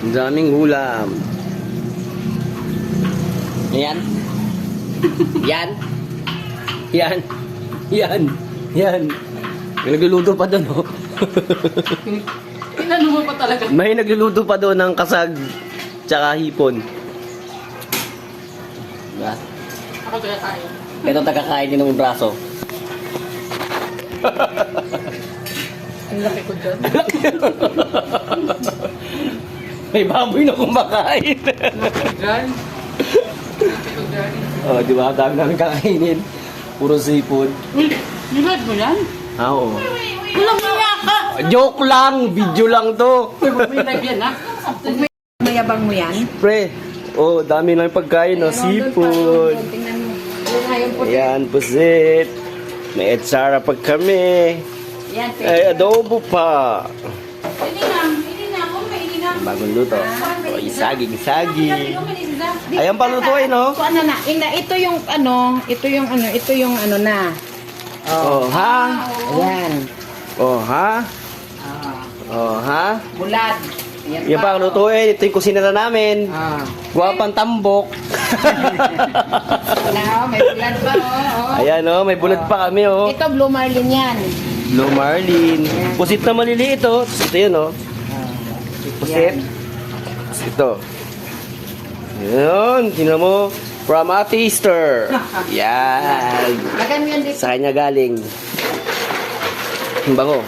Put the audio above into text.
Ang daming ulam. Yan. Yan. Yan. Yan. Yan. May nagluluto pa doon, oh. Pinano mo pa talaga. May nagluluto pa doon ng kasag tsaka hipon. Diba? Ako kaya tayo. Ito tagakain din ng braso. Ang laki ko dyan. May baboy na kumakain. Laki dyan. Laki ko dyan. Oh, di ba? Dami namin kakainin. Puro seafood. Uy, nilad mo yan? Ah, oo. Walang niya ka! Joke lang! Video lang to. Uy, huwag mo yung live yan, ha? Mayabang mo yan? Pre, oh, dami lang pagkain, no? Seafood. Tingnan mo. Ayun po. Ayan, pusit. May etsara pag kami. Yan, Ay, adobo pa. Hindi na. Kung may hindi na. Bagong luto. Oh, isaging. Ayan pa lutuin, no? So, ano na, ito yung ano na. Oh, ha? Ayan. Oh, ha? Ah, Oh, ha? bulad. Yan pa ang lutuin. Ito yung kusina na namin. Ah. Guwapang tambok. Wala, may bulad pa, oh. Ayan, oh. May bulad pa kami, oh. Ito, Blue Marlin yan. Blue Marlin. Pusit na maliliit, oh. Ito yun, oh. Pusit. Ito. Yun. Tingnan mo. From Ate Easter. Yan. Lagan mo yan dito. Sa kanya galing. Ang bango.